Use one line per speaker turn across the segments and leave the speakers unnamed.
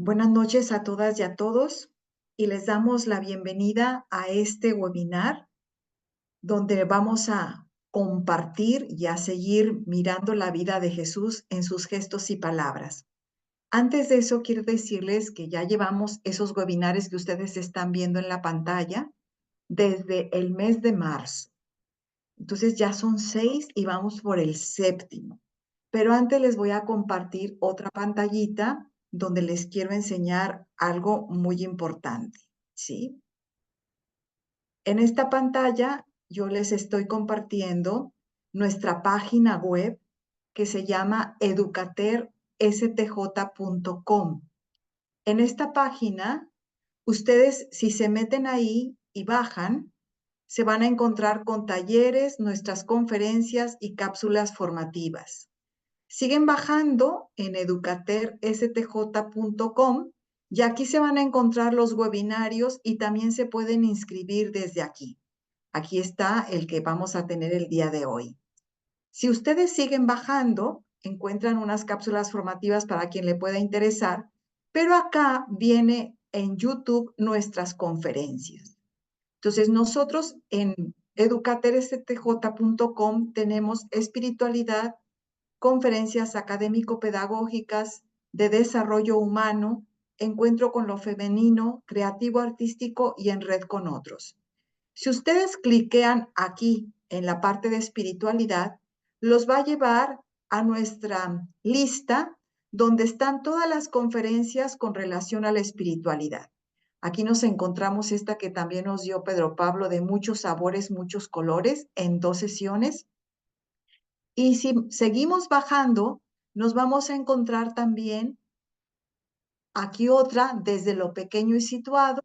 Buenas noches a todas y a todos y les damos la bienvenida a este webinar donde vamos a compartir y a seguir mirando la vida de Jesús en sus gestos y palabras. Antes de eso, quiero decirles que ya llevamos esos webinares que ustedes están viendo en la pantalla desde el mes de marzo. Entonces ya son 6 y vamos por el 7º. Pero antes les voy a compartir otra pantallita donde les quiero enseñar algo muy importante, ¿sí? En esta pantalla yo les estoy compartiendo nuestra página web que se llama educaterstj.com. En esta página, ustedes si se meten ahí y bajan, se van a encontrar con talleres, nuestras conferencias y cápsulas formativas. Siguen bajando en educaterstj.com y aquí se van a encontrar los webinarios y también se pueden inscribir desde aquí. Aquí está el que vamos a tener el día de hoy. Si ustedes siguen bajando, encuentran unas cápsulas formativas para quien le pueda interesar, pero acá viene en YouTube nuestras conferencias. Entonces, nosotros en educaterstj.com tenemos espiritualidad, conferencias académico-pedagógicas de desarrollo humano, encuentro con lo femenino, creativo artístico y en red con otros. Si ustedes cliquean aquí en la parte de espiritualidad, los va a llevar a nuestra lista donde están todas las conferencias con relación a la espiritualidad. Aquí nos encontramos esta que también nos dio Pedro Pablo de muchos sabores, muchos colores en 2 sesiones. Y si seguimos bajando, nos vamos a encontrar también aquí otra desde lo pequeño y situado.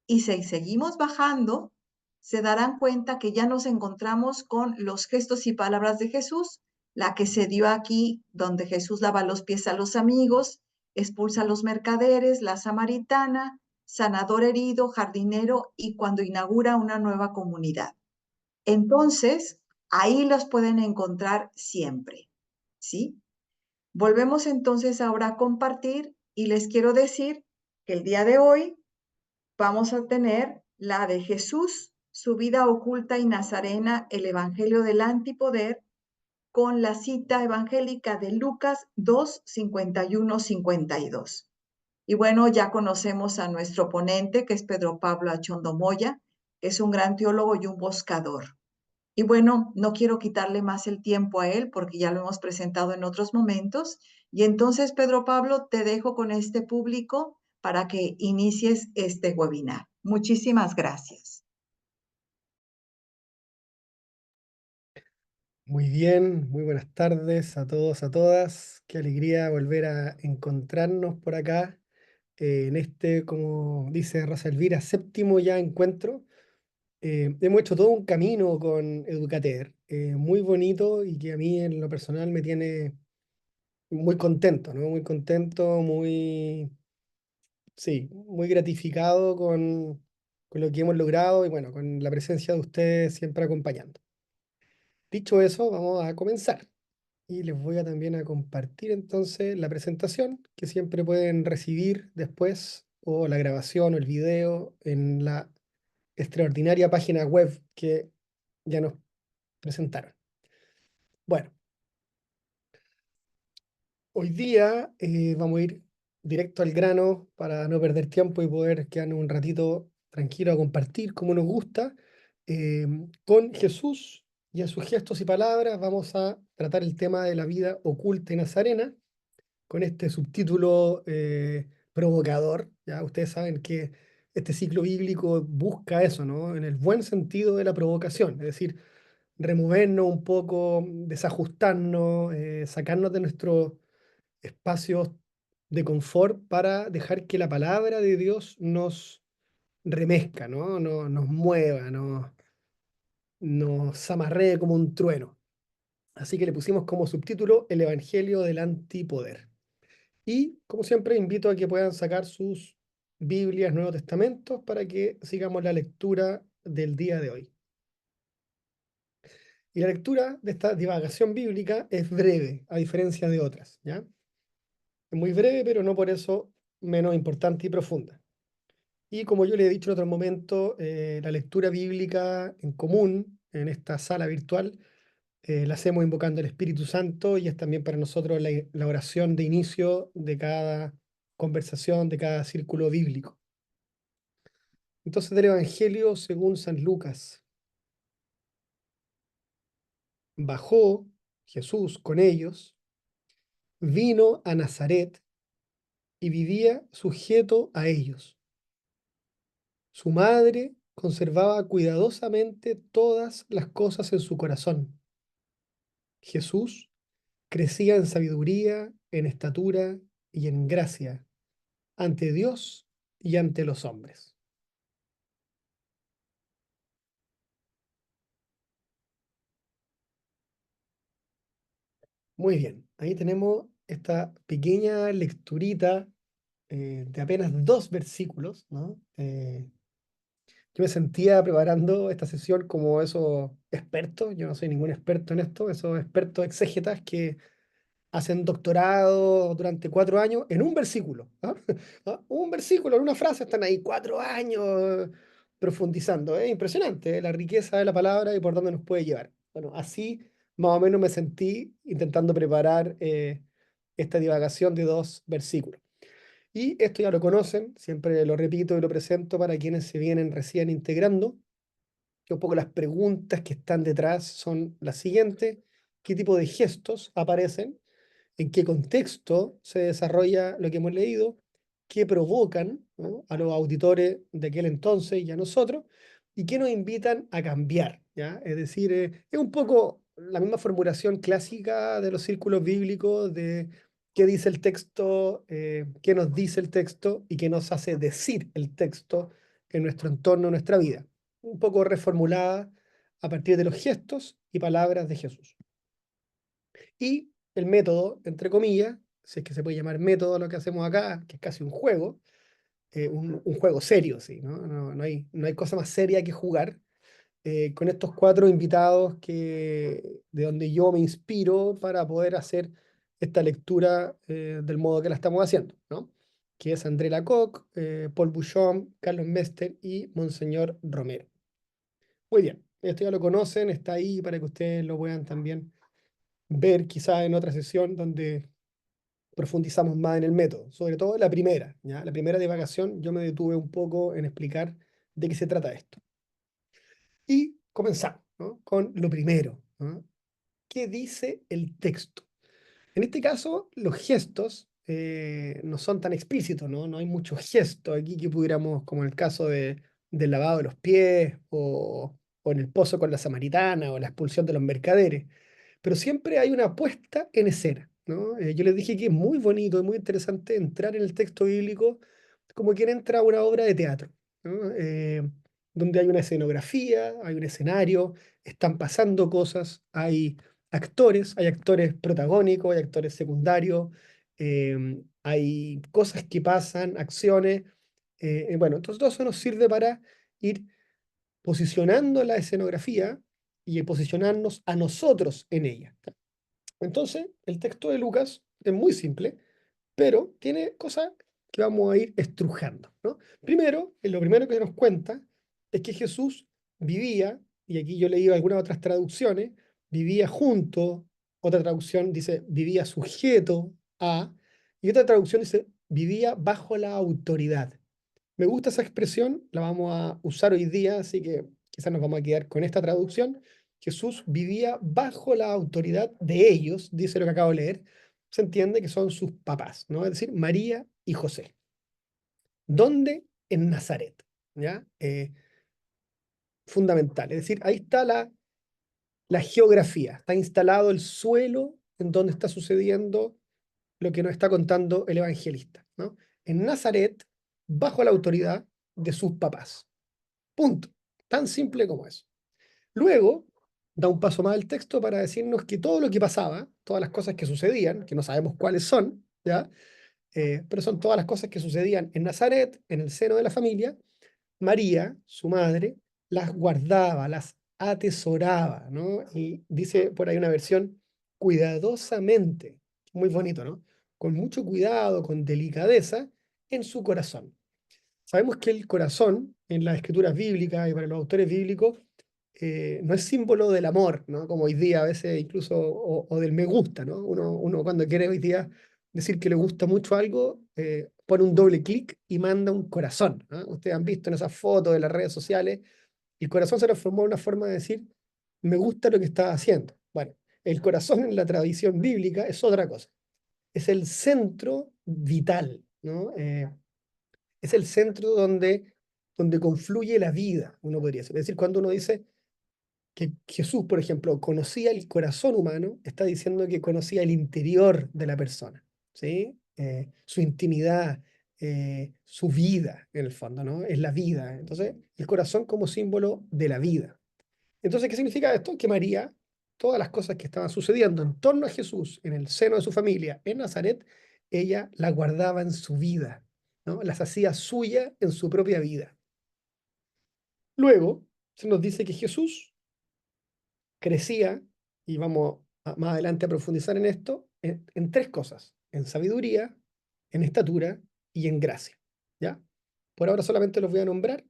Y si seguimos bajando, se darán cuenta que ya nos encontramos con los gestos y palabras de Jesús, la que se dio aquí, donde Jesús lava los pies a los amigos, expulsa a los mercaderes, la samaritana, sanador herido, jardinero y cuando inaugura una nueva comunidad. Entonces, ahí los pueden encontrar siempre, ¿sí? Volvemos entonces ahora a compartir y les quiero decir que el día de hoy vamos a tener la de Jesús, su vida oculta y nazarena, el Evangelio del Antipoder, con la cita evangélica de Lucas 2, 51-52. Y bueno, ya conocemos a nuestro ponente, que es Pedro Pablo Achondo Moya, que es un gran teólogo y un buscador. Y bueno, no quiero quitarle más el tiempo a él porque ya lo hemos presentado en otros momentos. Y entonces, Pedro Pablo, te dejo con este público para que inicies este webinar. Muchísimas gracias.
Muy bien, muy buenas tardes a todos, a todas. Qué alegría volver a encontrarnos por acá en este, como dice Rosa Elvira, 7º ya encuentro. Hemos hecho todo un camino con Educater, muy bonito y que a mí en lo personal me tiene muy contento, ¿no? Muy contento, sí, muy gratificado con lo que hemos logrado y bueno, con la presencia de ustedes siempre acompañando. Dicho eso, vamos a comenzar. Y les voy a también a compartir entonces la presentación que siempre pueden recibir después o la grabación o el video en la extraordinaria página web que ya nos presentaron. Bueno, hoy día vamos a ir directo al grano para no perder tiempo y poder quedarnos un ratito tranquilo a compartir como nos gusta. Con Jesús y a sus gestos y palabras vamos a tratar el tema de la vida oculta y nazarena con este subtítulo provocador. Ya ustedes saben que este ciclo bíblico busca eso, ¿no? En el buen sentido de la provocación, es decir, removernos un poco, desajustarnos, sacarnos de nuestros espacios de confort para dejar que la palabra de Dios nos remezca, ¿no? Nos mueva, nos amarree como un trueno. Así que le pusimos como subtítulo El Evangelio del Antipoder. Y, como siempre, invito a que puedan sacar sus Biblias, Nuevos Testamentos, para que sigamos la lectura del día de hoy. Y la lectura de esta divagación bíblica es breve, a diferencia de otras, ¿ya? Es muy breve, pero no por eso menos importante y profunda. Y como yo le he dicho en otro momento, la lectura bíblica en común en esta sala virtual la hacemos invocando el Espíritu Santo y es también para nosotros la oración de inicio de cada conversación, de cada círculo bíblico. Entonces, del Evangelio según San Lucas, bajó Jesús con ellos, vino a Nazaret y vivía sujeto a ellos. Su madre conservaba cuidadosamente todas las cosas en su corazón. Jesús crecía en sabiduría, en estatura y en gracia ante Dios y ante los hombres. Muy bien, ahí tenemos esta pequeña lecturita de apenas 2 versículos, ¿no? Yo me sentía preparando esta sesión como esos expertos, yo no soy ningún experto en esto, esos expertos exégetas que hacen doctorado durante 4 años en un versículo. ¿Ah? ¿Ah? Un versículo, en una frase, están ahí 4 años profundizando. Es impresionante la riqueza de la palabra y por dónde nos puede llevar. Bueno, así más o menos me sentí intentando preparar esta divagación de 2 versículos. Y esto ya lo conocen, siempre lo repito y lo presento para quienes se vienen recién integrando, que un poco las preguntas que están detrás son las siguientes: ¿qué tipo de gestos aparecen? ¿En qué contexto se desarrolla lo que hemos leído? ¿Qué provocan, ¿no?, a los auditores de aquel entonces y a nosotros? ¿Y qué nos invitan a cambiar? ¿Ya? Es decir, es un poco la misma formulación clásica de los círculos bíblicos de qué dice el texto, qué nos dice el texto y qué nos hace decir el texto en nuestro entorno, en nuestra vida. Un poco reformulada a partir de los gestos y palabras de Jesús. Y el método, entre comillas, si es que se puede llamar método lo que hacemos acá, que es casi un juego, un juego serio, sí, ¿no? No hay cosa más seria que jugar con estos 4 invitados de donde yo me inspiro para poder hacer esta lectura del modo que la estamos haciendo, ¿no? Que es André Lacocque, Paul Buchon, Carlos Mester y Monseñor Romero. Muy bien, esto ya lo conocen, está ahí para que ustedes lo puedan también ver quizás en otra sesión donde profundizamos más en el método, sobre todo la primera, ¿ya? La primera divagación yo me detuve un poco en explicar de qué se trata esto. Y comenzamos, ¿no?, con lo primero, ¿no? ¿Qué dice el texto? En este caso, los gestos no son tan explícitos, ¿no? No hay muchos gestos aquí que pudiéramos, como en el caso del lavado de los pies o en el pozo con la samaritana o la expulsión de los mercaderes, pero siempre hay una puesta en escena, ¿no? Yo les dije que es muy bonito y muy interesante entrar en el texto bíblico como quien entra a una obra de teatro, ¿no? Donde hay una escenografía, hay un escenario, están pasando cosas, hay actores protagónicos, hay actores secundarios, hay cosas que pasan, acciones. Bueno, entonces todo eso nos sirve para ir posicionando la escenografía y posicionarnos a nosotros en ella. Entonces, el texto de Lucas es muy simple, pero tiene cosas que vamos a ir estrujando, ¿no? Primero, lo primero que nos cuenta es que Jesús vivía, y aquí yo leí algunas otras traducciones, vivía junto, otra traducción dice vivía sujeto a, y otra traducción dice vivía bajo la autoridad. Me gusta esa expresión, la vamos a usar hoy día, así que quizás nos vamos a quedar con esta traducción. Jesús vivía bajo la autoridad de ellos, dice lo que acabo de leer. Se entiende que son sus papás, ¿no? Es decir, María y José. ¿Dónde? En Nazaret, ¿ya? Fundamental. Es decir, ahí está la geografía, está instalado el suelo en donde está sucediendo lo que nos está contando el evangelista, ¿no? En Nazaret, bajo la autoridad de sus papás. Punto. Tan simple como eso. Luego, da un paso más al texto para decirnos que todo lo que pasaba, todas las cosas que sucedían, que no sabemos cuáles son, ¿ya? Pero son todas las cosas que sucedían en Nazaret, en el seno de la familia. María, su madre, las guardaba, las atesoraba, ¿no? Y dice por ahí una versión, cuidadosamente, muy bonito, ¿no? Con mucho cuidado, con delicadeza, en su corazón. Sabemos que el corazón, en las escrituras bíblicas y para los autores bíblicos, no es símbolo del amor, ¿no? Como hoy día a veces incluso, o del me gusta, ¿no? Uno cuando quiere hoy día decir que le gusta mucho algo, pone un doble clic y manda un corazón, ¿no? Ustedes han visto en esas fotos de las redes sociales, el corazón se transformó en una forma de decir, me gusta lo que estás haciendo. Bueno, el corazón en la tradición bíblica es otra cosa, es el centro vital, ¿no? Es el centro donde confluye la vida, uno podría decir. Es decir, cuando uno dice que Jesús, por ejemplo, conocía el corazón humano, está diciendo que conocía el interior de la persona, ¿sí? Su intimidad, su vida, en el fondo, ¿no? Es la vida. Entonces, el corazón como símbolo de la vida. Entonces, ¿qué significa esto? Que María, todas las cosas que estaban sucediendo en torno a Jesús, en el seno de su familia, en Nazaret, ella las guardaba en su vida, ¿no? Las hacía suya en su propia vida. Luego, se nos dice que Jesús crecía, y vamos más adelante a profundizar en esto, en tres cosas, en sabiduría, en estatura y en gracia, ¿ya? Por ahora solamente los voy a nombrar.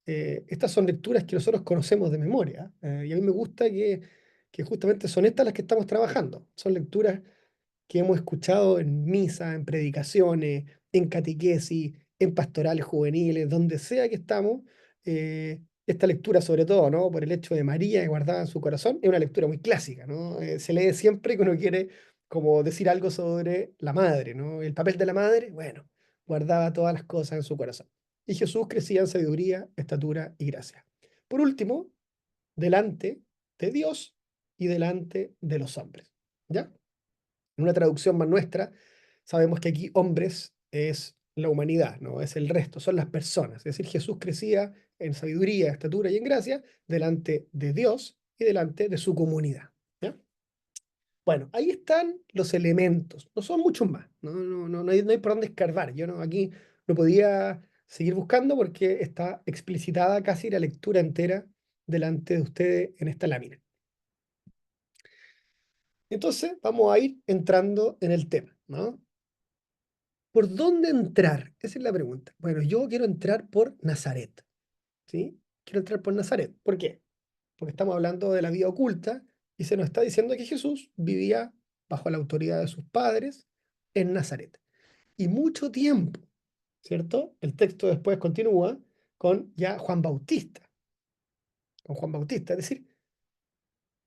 Estas son lecturas que nosotros conocemos de memoria, y a mí me gusta que justamente son estas las que estamos trabajando. Son lecturas que hemos escuchado en misa, en predicaciones, en catequesis, en pastorales juveniles, donde sea que estamos. Esta lectura, sobre todo, ¿no? Por el hecho de María guardada en su corazón, es una lectura muy clásica, ¿no? Se lee siempre que uno quiere como decir algo sobre la madre, ¿no? El papel de la madre, bueno, guardaba todas las cosas en su corazón. Y Jesús crecía en sabiduría, estatura y gracia. Por último, delante de Dios y delante de los hombres, ¿ya? En una traducción más nuestra, sabemos que aquí hombres es la humanidad, ¿no? Es el resto, son las personas. Es decir, Jesús crecía en sabiduría, estatura y en gracia delante de Dios y delante de su comunidad, ¿ya? Bueno, ahí están los elementos, no son muchos más, no hay por dónde escarbar. Yo no, aquí no podía seguir buscando porque está explicitada casi la lectura entera delante de ustedes en esta lámina. Entonces, vamos a ir entrando en el tema, ¿no? ¿Por dónde entrar? Esa es la pregunta. Bueno, yo quiero entrar por Nazaret, ¿sí? Quiero entrar por Nazaret. ¿Por qué? Porque estamos hablando de la vida oculta y se nos está diciendo que Jesús vivía bajo la autoridad de sus padres en Nazaret. Y mucho tiempo, ¿cierto? El texto después continúa con ya Juan Bautista, con Juan Bautista. Es decir,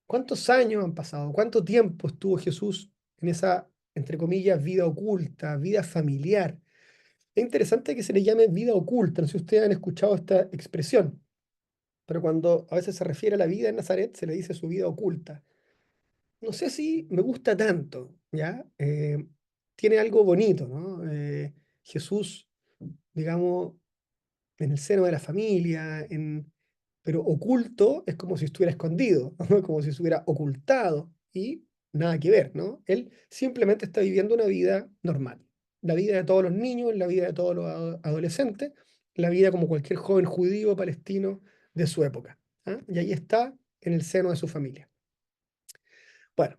¿cuántos años han pasado? ¿Cuánto tiempo estuvo Jesús en esa, entre comillas, vida oculta, vida familiar? Es interesante que se le llame vida oculta, no sé si ustedes han escuchado esta expresión, pero cuando a veces se refiere a la vida en Nazaret, se le dice su vida oculta. No sé si me gusta tanto, ¿ya? Tiene algo bonito, ¿no? Jesús, digamos, en el seno de la familia, pero oculto es como si estuviera escondido, ¿no? Como si se hubiera ocultado y nada que ver, ¿no? Él simplemente está viviendo una vida normal, la vida de todos los niños, la vida de todos los adolescentes, la vida como cualquier joven judío palestino de su época, ¿ah? Y ahí está en el seno de su familia. Bueno,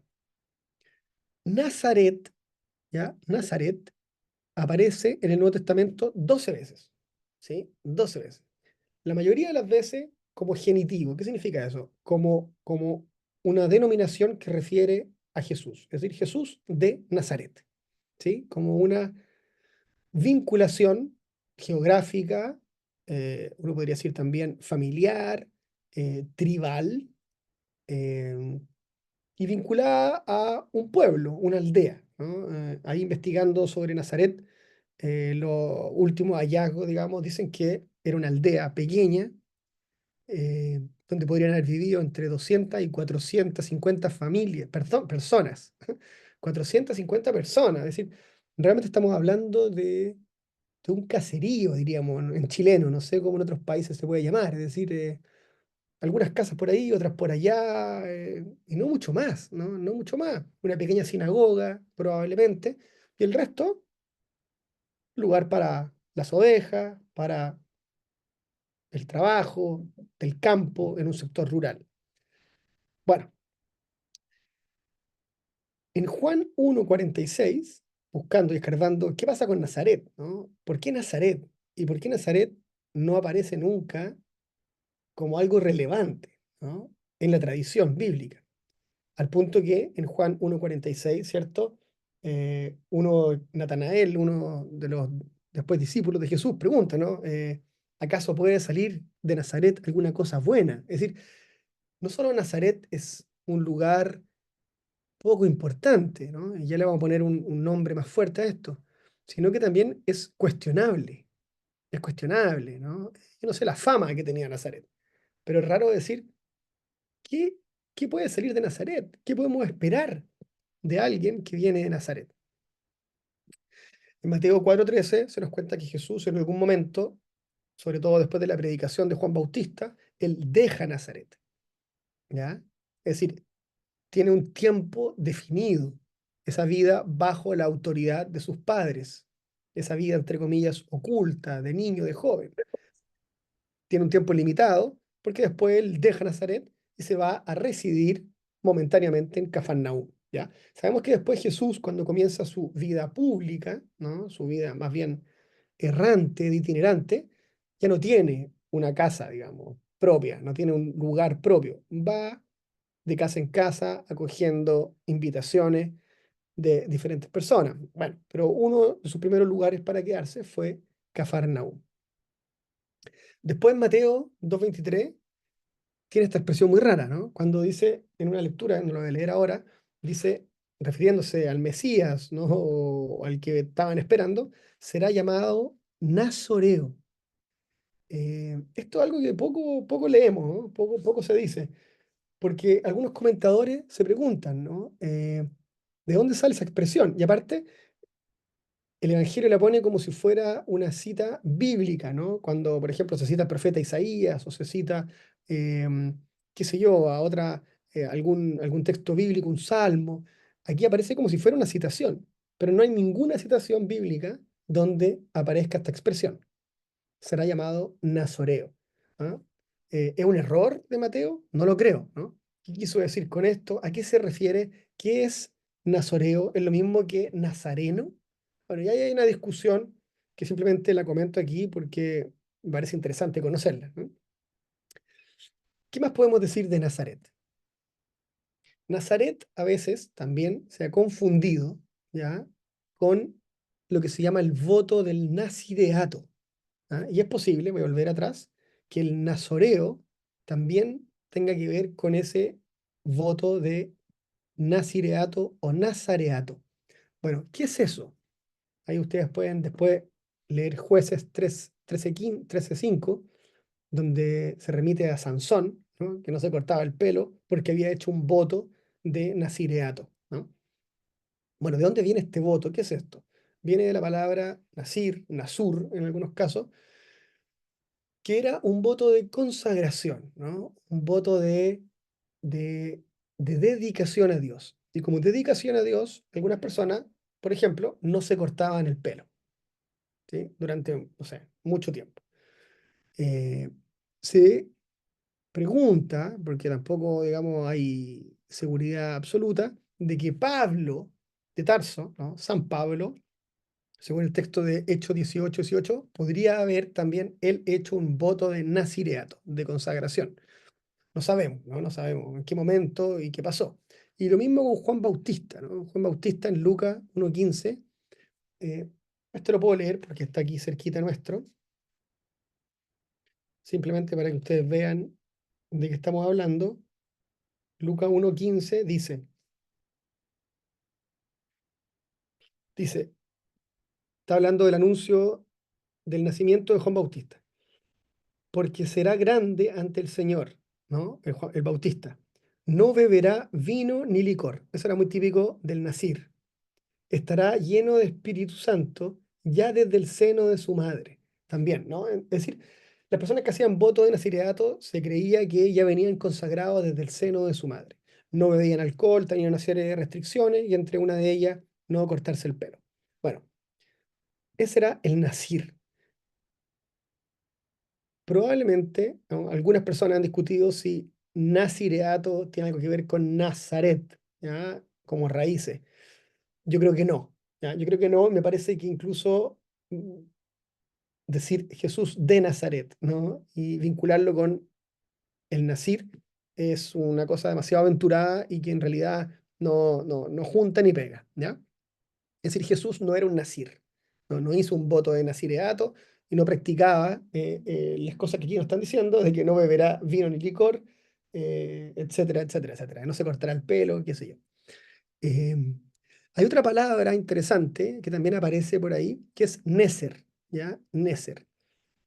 Nazaret, ¿ya? Nazaret aparece en el Nuevo Testamento 12 veces, ¿sí? 12 veces. La mayoría de las veces como genitivo. ¿Qué significa eso? Como una denominación que refiere a Jesús, es decir, Jesús de Nazaret, ¿sí? Como una vinculación geográfica, uno podría decir también familiar, tribal, eh, y vinculada a un pueblo, una aldea, ¿no? Ahí investigando sobre Nazaret, los últimos hallazgos, digamos, dicen que era una aldea pequeña, donde podrían haber vivido entre 200 y 450 familias, perdón, personas. 450 personas, es decir, realmente estamos hablando de un caserío, diríamos, en chileno, no sé cómo en otros países se puede llamar, es decir, algunas casas por ahí, otras por allá, y no mucho más, ¿no? No mucho más. Una pequeña sinagoga, probablemente, y el resto, lugar para las ovejas, para el trabajo, del campo, en un sector rural. Bueno, en Juan 1:46 buscando y escarbando, ¿qué pasa con Nazaret? ¿No? ¿Por qué Nazaret? ¿Y por qué Nazaret no aparece nunca como algo relevante, ¿no? En la tradición bíblica? Al punto que en Juan 1:46, ¿cierto? Natanael, uno de los después discípulos de Jesús, pregunta, ¿no? ¿Acaso puede salir de Nazaret alguna cosa buena? Es decir, no solo Nazaret es un lugar poco importante, ¿no? Y ya le vamos a poner un nombre más fuerte a esto, sino que también es cuestionable, ¿no? Yo no sé la fama que tenía Nazaret, pero es raro decir, ¿qué, qué puede salir de Nazaret? ¿Qué podemos esperar de alguien que viene de Nazaret? En Mateo 4:13 se nos cuenta que Jesús en algún momento, sobre todo después de la predicación de Juan Bautista, él deja Nazaret, ¿ya? Es decir, tiene un tiempo definido, esa vida bajo la autoridad de sus padres, esa vida, entre comillas, oculta, de niño, de joven. Tiene un tiempo limitado, porque después él deja Nazaret y se va a residir momentáneamente en Cafarnaúm, ¿ya? Sabemos que después Jesús, cuando comienza su vida pública, ¿no? Su vida más bien errante, de itinerante, ya no tiene una casa, digamos, propia, no tiene un lugar propio. Va de casa en casa, acogiendo invitaciones de diferentes personas. Bueno, pero uno de sus primeros lugares para quedarse fue Cafarnaúm. Después Mateo 2:23 tiene esta expresión muy rara, ¿no? Cuando dice en una lectura, no lo voy a leer ahora, dice, refiriéndose al Mesías, ¿no? O al que estaban esperando, será llamado Nazoreo. Esto es algo que poco leemos, ¿no? Poco se dice, porque algunos comentadores se preguntan, ¿no? ¿De dónde sale esa expresión? Y aparte, el Evangelio la pone como si fuera una cita bíblica, ¿no? Cuando, por ejemplo, se cita al profeta Isaías o se cita, qué sé yo, algún texto bíblico, un salmo. Aquí aparece como si fuera una citación, pero no hay ninguna citación bíblica donde aparezca esta expresión. Será llamado Nazoreo. ¿Ah? ¿Es un error de Mateo? No lo creo, ¿no? ¿Qué quiso decir con esto? ¿A qué se refiere? ¿Qué es Nazoreo? ¿Es lo mismo que Nazareno? Bueno, ya hay una discusión que simplemente la comento aquí porque me parece interesante conocerla, ¿no? ¿Qué más podemos decir de Nazaret? Nazaret a veces también se ha confundido, ¿ya? Con lo que se llama el voto del nazireato. ¿Ah? Y es posible, voy a volver atrás, que el nazoreo también tenga que ver con ese voto de nazireato o nazareato. Bueno, ¿qué es eso? Ahí ustedes pueden después leer Jueces 13:5, donde se remite a Sansón, ¿no? Que no se cortaba el pelo porque había hecho un voto de nazireato, ¿no? Bueno, ¿de dónde viene este voto? ¿Qué es esto? Viene de la palabra nazir, nasur en algunos casos, que era un voto de consagración, ¿no? Un voto de, de dedicación a Dios. Y como dedicación a Dios, algunas personas, por ejemplo, no se cortaban el pelo, ¿sí? Durante, no sé, mucho tiempo. Eh, Se pregunta, porque tampoco, digamos, hay seguridad absoluta, de que Pablo de Tarso, ¿no? San Pablo, según el texto de Hechos 18:18, podría haber también él hecho un voto de nazireato, de consagración. No sabemos, ¿no? No sabemos en qué momento y qué pasó. Y lo mismo con Juan Bautista, ¿no? Juan Bautista en Lucas 1:15, eh, esto lo puedo leer porque está aquí cerquita nuestro, simplemente para que ustedes vean de qué estamos hablando. Lucas 1:15 dice, está hablando del anuncio del nacimiento de Juan Bautista, porque será grande ante el Señor, ¿no? El Bautista. No beberá vino ni licor. Eso era muy típico del Nazir. Estará lleno de Espíritu Santo ya desde el seno de su madre. También, ¿no? Es decir, las personas que hacían voto de nazireato se creía que ya venían consagrados desde el seno de su madre. No bebían alcohol, tenían una serie de restricciones y entre una de ellas no cortarse el pelo. Bueno, ese era el nazir. Probablemente, ¿no? Algunas personas han discutido si nazireato tiene algo que ver con Nazaret, ¿ya? Como raíces. Yo creo que no. ¿ya? Yo creo que no, me parece que incluso decir Jesús de Nazaret, ¿no? Y vincularlo con el Nazir es una cosa demasiado aventurada y que en realidad no junta ni pega, ¿ya? Es decir, Jesús no era un Nazir, no hizo un voto de nazireato y no practicaba las cosas que aquí nos están diciendo, de que no beberá vino ni licor, etcétera, etcétera, etcétera. No se cortará el pelo, qué sé yo. Eh, Hay otra palabra interesante que también aparece por ahí, que es Neser, ¿ya? Neser,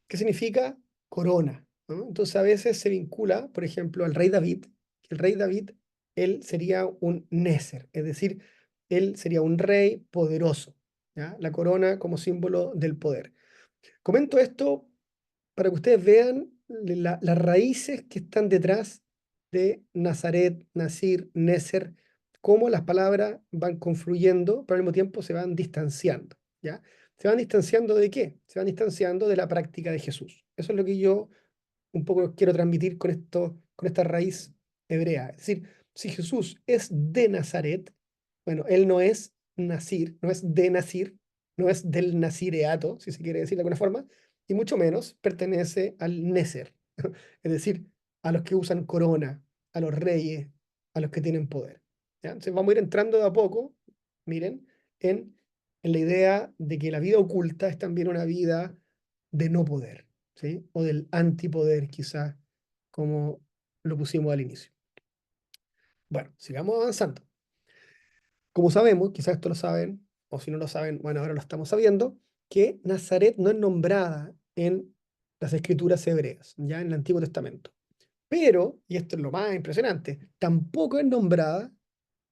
que significa corona, ¿no? Entonces a veces se vincula, por ejemplo, al rey David, que el rey David, él sería un Neser, es decir, él sería un rey poderoso, ¿ya? La corona como símbolo del poder. Comento esto para que ustedes vean las raíces que están detrás de Nazaret, Nasir, Neser, cómo las palabras van confluyendo, pero al mismo tiempo se van distanciando, ¿ya? ¿Se van distanciando de qué? Se van distanciando de la práctica de Jesús. Eso es lo que yo un poco quiero transmitir con esto, con esta raíz hebrea. Es decir, si Jesús es de Nazaret, bueno, él no es Nasir, no es de Nasir, no es del Nazireato, si se quiere decir de alguna forma, y mucho menos pertenece al Neser, es decir, a los que usan corona, a los reyes, a los que tienen poder. ¿Ya? Entonces vamos a ir entrando de a poco, miren, en la idea de que la vida oculta es también una vida de no poder, ¿sí? O del antipoder, quizás, como lo pusimos al inicio. Bueno, sigamos avanzando. Como sabemos, quizás esto lo saben, o si no lo saben, bueno, ahora lo estamos sabiendo, que Nazaret no es nombrada en las escrituras hebreas, ya en el Antiguo Testamento. Pero, y esto es lo más impresionante, tampoco es nombrada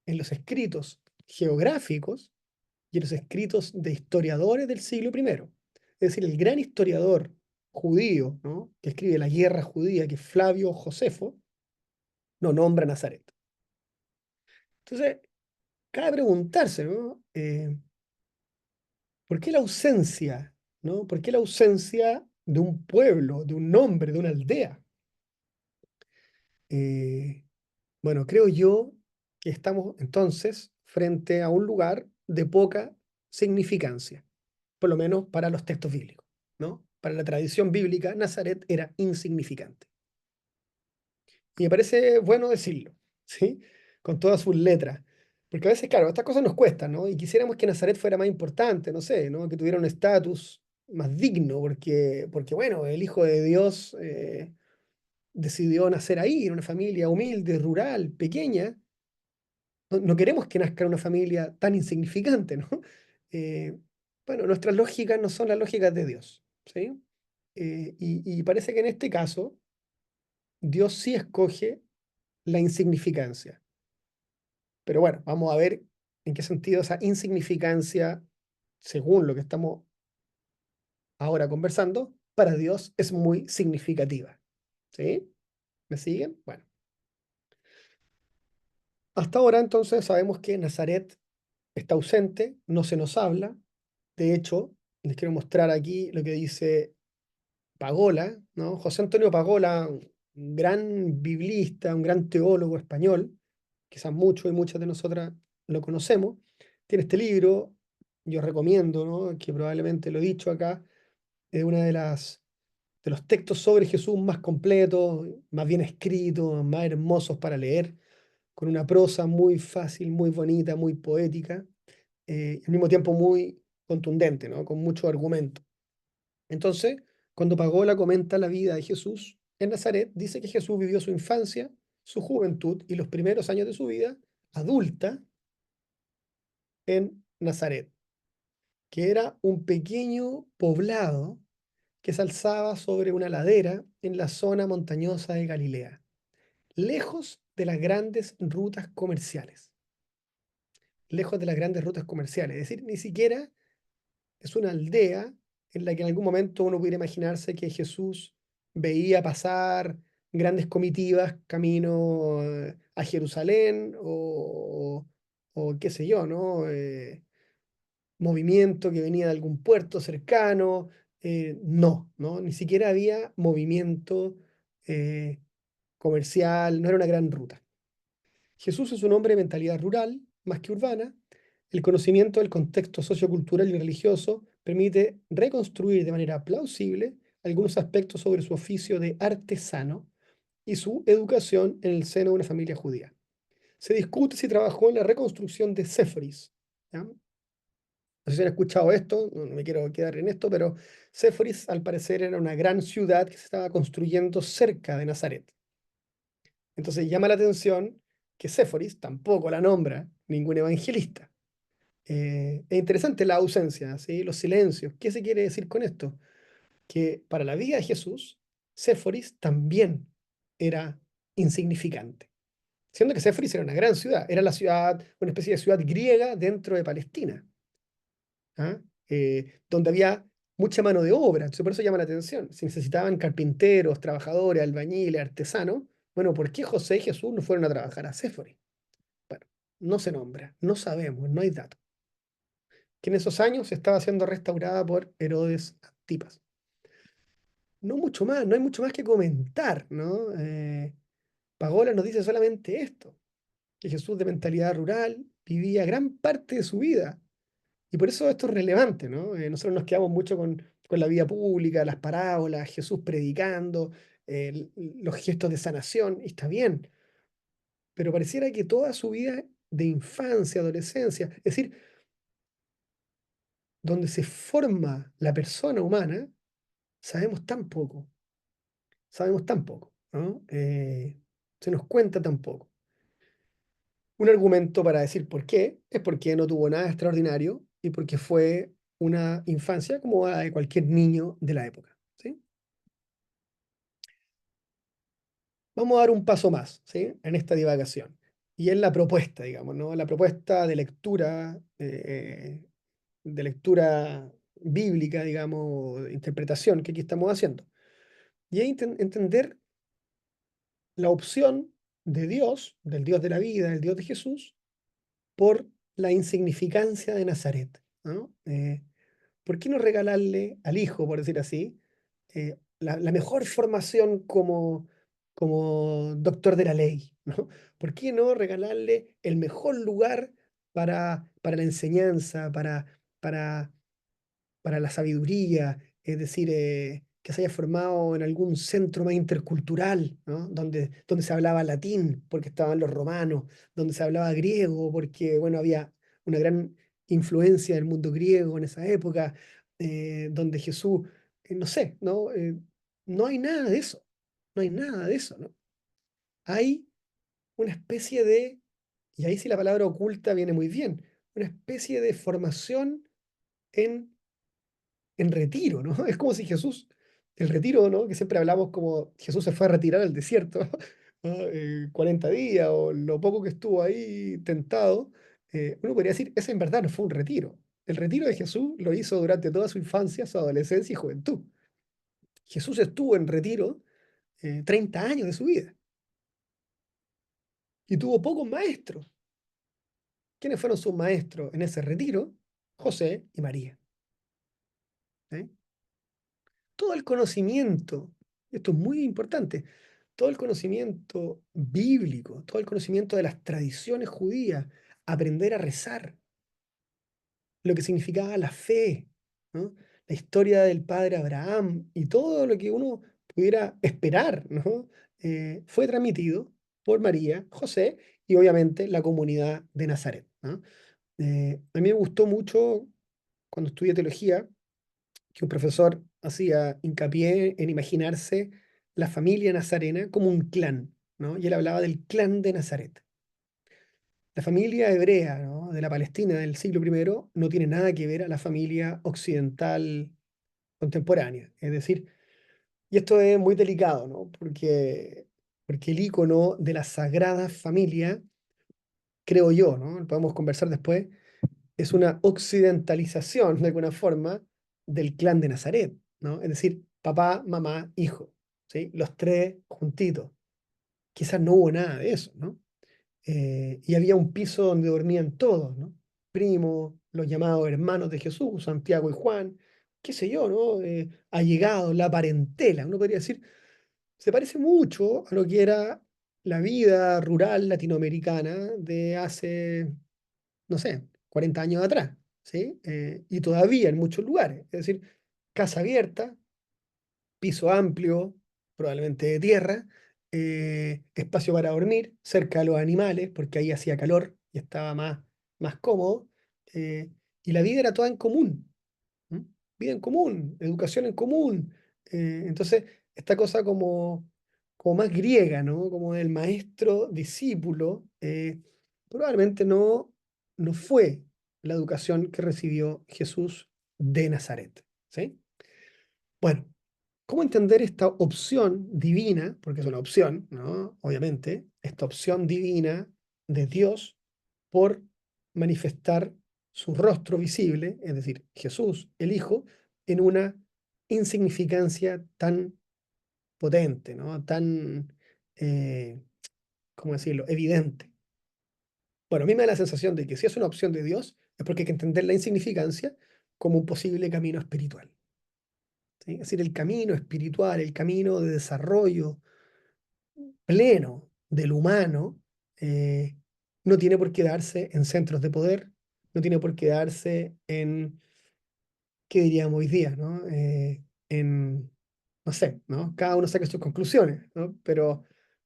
en los escritos geográficos y en los escritos de historiadores del siglo I. Es decir, el gran historiador judío, ¿no?, que escribe la guerra judía, que es Flavio Josefo, no nombra a Nazaret. Entonces, cabe preguntarse, ¿no? ¿Por qué la ausencia, ¿no? ¿Por qué la ausencia de un pueblo, de un nombre, de una aldea? Eh, bueno, creo yo que estamos entonces frente a un lugar de poca significancia, por lo menos para los textos bíblicos, ¿no? Para la tradición bíblica, Nazaret era insignificante. Y me parece bueno decirlo, ¿sí? Con todas sus letras. Porque a veces, claro, estas cosas nos cuestan, ¿no? Y quisiéramos que Nazaret fuera más importante, no sé, ¿no? Que tuviera un estatus más digno, porque, bueno, el Hijo de Dios decidió nacer ahí, en una familia humilde, rural, pequeña. No queremos que nazca en una familia tan insignificante, ¿no? Eh, bueno, nuestras lógicas no son las lógicas de Dios, ¿sí? Y parece que en este caso, Dios sí escoge la insignificancia. Pero bueno, vamos a ver en qué sentido esa insignificancia, según lo que estamos ahora conversando, para Dios es muy significativa. ¿Sí? ¿Me siguen? Bueno, hasta ahora entonces sabemos que Nazaret está ausente, no se nos habla. De hecho, les quiero mostrar aquí lo que dice Pagola, ¿no? José Antonio Pagola, un gran biblista, un gran teólogo español, quizás muchos y muchas de nosotras lo conocemos, tiene este libro, yo recomiendo, ¿no?, que probablemente lo he dicho acá, es una de los textos sobre Jesús más completos, más bien escritos, más hermosos para leer, con una prosa muy fácil, muy bonita, muy poética, y al mismo tiempo muy contundente, ¿no?, con mucho argumento. Entonces, cuando Pagola comenta la vida de Jesús en Nazaret, dice que Jesús vivió su infancia, su juventud y los primeros años de su vida adulta en Nazaret, que era un pequeño poblado que se alzaba sobre una ladera en la zona montañosa de Galilea, lejos de las grandes rutas comerciales, lejos de las grandes rutas comerciales, es decir, ni siquiera es una aldea en la que en algún momento uno pudiera imaginarse que Jesús veía pasar grandes comitivas camino a Jerusalén o qué sé yo, ¿no? Movimiento que venía de algún puerto cercano. No, ni siquiera había movimiento eh, comercial, no era una gran ruta. Jesús es un hombre de mentalidad rural, más que urbana, el conocimiento del contexto sociocultural y religioso permite reconstruir de manera plausible algunos aspectos sobre su oficio de artesano y su educación en el seno de una familia judía. Se discute si trabajó en la reconstrucción de Séforis. ¿Ya? No sé si han escuchado esto, no me quiero quedar en esto, pero Séforis al parecer era una gran ciudad que se estaba construyendo cerca de Nazaret. Entonces llama la atención que Séforis tampoco la nombra ningún evangelista. Es interesante la ausencia, ¿sí? Los silencios. ¿Qué se quiere decir con esto? Que para la vida de Jesús, Séforis también era insignificante. Siendo que Séforis era una gran ciudad, era la ciudad, una especie de ciudad griega dentro de Palestina, ¿ah? Donde había mucha mano de obra. Entonces, por eso llama la atención. Si necesitaban carpinteros, trabajadores, albañiles, artesanos, bueno, ¿por qué José y Jesús no fueron a trabajar a Séforis? Bueno, no se nombra, no sabemos, no hay datos. Que en esos años estaba siendo restaurada por Herodes Antipas. No mucho más, no hay mucho más que comentar, ¿no? Pagola nos dice solamente esto, que Jesús de mentalidad rural vivía gran parte de su vida. Y por eso esto es relevante, ¿no? Nosotros nos quedamos mucho con la vida pública, las parábolas, Jesús predicando, los gestos de sanación, y está bien, pero pareciera que toda su vida de infancia, adolescencia, es decir, donde se forma la persona humana, sabemos tan poco, sabemos tan poco, ¿no? Se nos cuenta tan poco. Un argumento para decir por qué es porque no tuvo nada extraordinario y porque fue una infancia como la de cualquier niño de la época, ¿sí? Vamos a dar un paso más, ¿sí? En esta divagación. Y es la propuesta, digamos, ¿no? La propuesta de lectura bíblica, digamos, de interpretación que aquí estamos haciendo. Y es entender la opción de Dios, del Dios de la vida, del Dios de Jesús, por la insignificancia de Nazaret, ¿no? ¿Por qué no regalarle al hijo, por decir así, la mejor formación como doctor de la ley, ¿no? ¿Por qué no regalarle el mejor lugar para la enseñanza, para, para la sabiduría, es decir, que se haya formado en algún centro más intercultural, ¿no? Donde se hablaba latín, porque estaban los romanos, donde se hablaba griego, porque, bueno, había una gran influencia del mundo griego en esa época, donde Jesús, no sé, ¿no? No hay nada de eso, no hay nada de eso, ¿no? Hay una especie de, y ahí sí la palabra oculta viene muy bien, una especie de formación en retiro, ¿no? Es como si Jesús, el retiro, ¿no? Que siempre hablamos como Jesús se fue a retirar al desierto, ¿no? 40 días o lo poco que estuvo ahí tentado, uno podría decir, ese en verdad no fue un retiro. El retiro de Jesús lo hizo durante toda su infancia, su adolescencia y juventud. Jesús estuvo en retiro 30 años de su vida y tuvo pocos maestros. ¿Quiénes fueron sus maestros en ese retiro? José y María. ¿Eh? Todo el conocimiento, esto es muy importante, todo el conocimiento bíblico, todo el conocimiento de las tradiciones judías, aprender a rezar, lo que significaba la fe, ¿no? La historia del padre Abraham y todo lo que uno pudiera esperar, ¿no? Fue transmitido por María, José y obviamente la comunidad de Nazaret, ¿no? A mí me gustó mucho cuando estudié teología que un profesor hacía hincapié en imaginarse la familia nazarena como un clan, ¿no? Y él hablaba del clan de Nazaret. La familia hebrea, ¿no? De la Palestina del siglo primero no tiene nada que ver a la familia occidental contemporánea. Es decir, y esto es muy delicado, ¿no? Porque el icono de la Sagrada Familia, creo yo, ¿no? Podemos conversar después, es una occidentalización de alguna forma del clan de Nazaret, ¿no? Es decir, papá, mamá, hijo, ¿sí? Los tres juntitos. Quizás no hubo nada de eso, ¿no? Y había un piso donde dormían todos, ¿no? Primos, los llamados hermanos de Jesús, Santiago y Juan, qué sé yo, ¿no? Allegados, la parentela, uno podría decir, se parece mucho a lo que era la vida rural latinoamericana de hace, no sé, 40 años atrás, ¿sí? Y todavía en muchos lugares. Es decir, casa abierta, piso amplio, probablemente de tierra, espacio para dormir, cerca de los animales, porque ahí hacía calor y estaba más cómodo, eh, y la vida era toda en común. ¿M? Vida en común, educación en común. Entonces, esta cosa como más griega, ¿no? Como el maestro discípulo, probablemente no fue la educación que recibió Jesús de Nazaret, ¿sí? Bueno, ¿cómo entender esta opción divina? Porque es una opción, ¿no? Obviamente, esta opción divina de Dios por manifestar su rostro visible, es decir, Jesús, el Hijo, en una insignificancia tan potente, ¿no? Tan, eh, ¿cómo decirlo?, evidente. Bueno, a mí me da la sensación de que si es una opción de Dios, es porque hay que entender la insignificancia como un posible camino espiritual, ¿sí? Es decir, el camino espiritual, el camino de desarrollo pleno del humano, eh, no tiene por qué darse en centros de poder, no tiene por qué darse en, ¿qué diríamos hoy día, ¿no? No sé, ¿no? Cada uno saca sus conclusiones, ¿no? Pero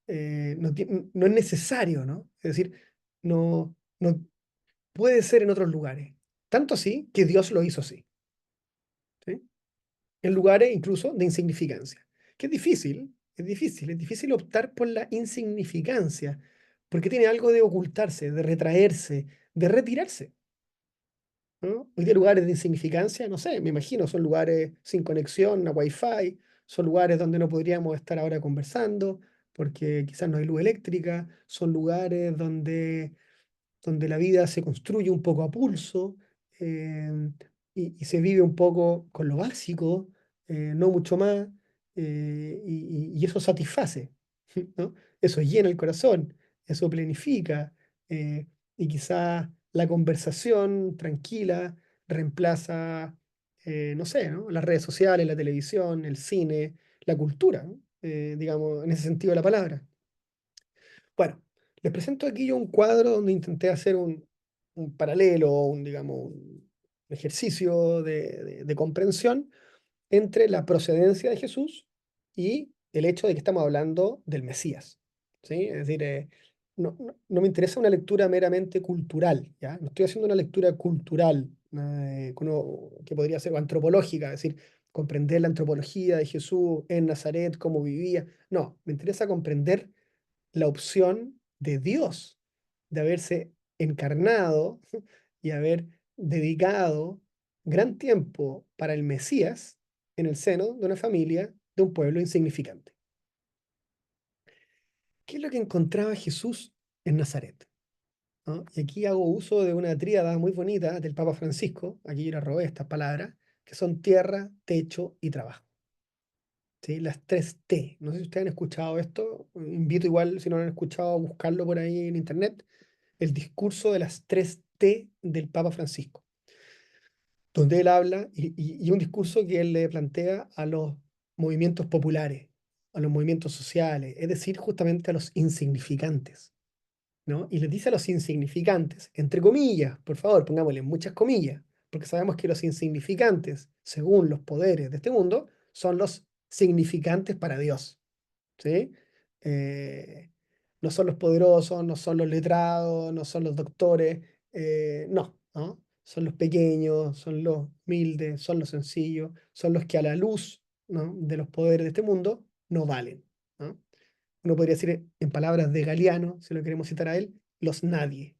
no es necesario, ¿no? Es decir, no puede ser en otros lugares. Tanto así que Dios lo hizo así, ¿sí? En lugares incluso de insignificancia. Que es difícil optar por la insignificancia, porque tiene algo de ocultarse, de retraerse, de retirarse, ¿no? Hoy día lugares de insignificancia, no sé, me imagino, son lugares sin conexión a Wi-Fi, son lugares donde no podríamos estar ahora conversando, porque quizás no hay luz eléctrica, son lugares donde la vida se construye un poco a pulso, y se vive un poco con lo básico, no mucho más, y eso satisface, ¿no? Eso llena el corazón, eso planifica, y quizás la conversación tranquila reemplaza, no sé, ¿no? Las redes sociales, la televisión, el cine, la cultura, ¿no? Digamos, en ese sentido de la palabra. Bueno, les presento aquí yo un cuadro donde intenté hacer un paralelo, digamos, un ejercicio de comprensión entre la procedencia de Jesús y el hecho de que estamos hablando del Mesías, ¿sí? Es decir, no me interesa una lectura meramente cultural, ¿ya? No estoy haciendo una lectura cultural, que podría ser o antropológica, es decir, comprender la antropología de Jesús en Nazaret, cómo vivía. No, me interesa comprender la opción de Dios de haberse encarnado y haber dedicado gran tiempo para el Mesías en el seno de una familia de un pueblo insignificante. ¿Qué es lo que encontraba Jesús en Nazaret? ¿No? Y aquí hago uso de una tríada muy bonita del Papa Francisco, aquí yo le robé estas palabras, que son tierra, techo y trabajo. ¿Sí? Las tres T. No sé si ustedes han escuchado esto. Invito igual, si no lo han escuchado, a buscarlo por ahí en internet. El discurso de las tres T del Papa Francisco, donde él habla, y un discurso que él le plantea a los movimientos populares, a los movimientos sociales, es decir, justamente a los insignificantes, ¿no? Y les dice a los insignificantes, entre comillas, por favor, pongámosle muchas comillas, porque sabemos que los insignificantes, según los poderes de este mundo, son los significantes para Dios, ¿sí? Eh, no son los poderosos, no son los letrados, no son los doctores, no, ¿no? Son los pequeños, son los humildes, son los sencillos, son los que a la luz, ¿no?, de los poderes de este mundo no valen, ¿no? Uno podría decir en palabras de Galeano, si lo queremos citar a él, los nadie.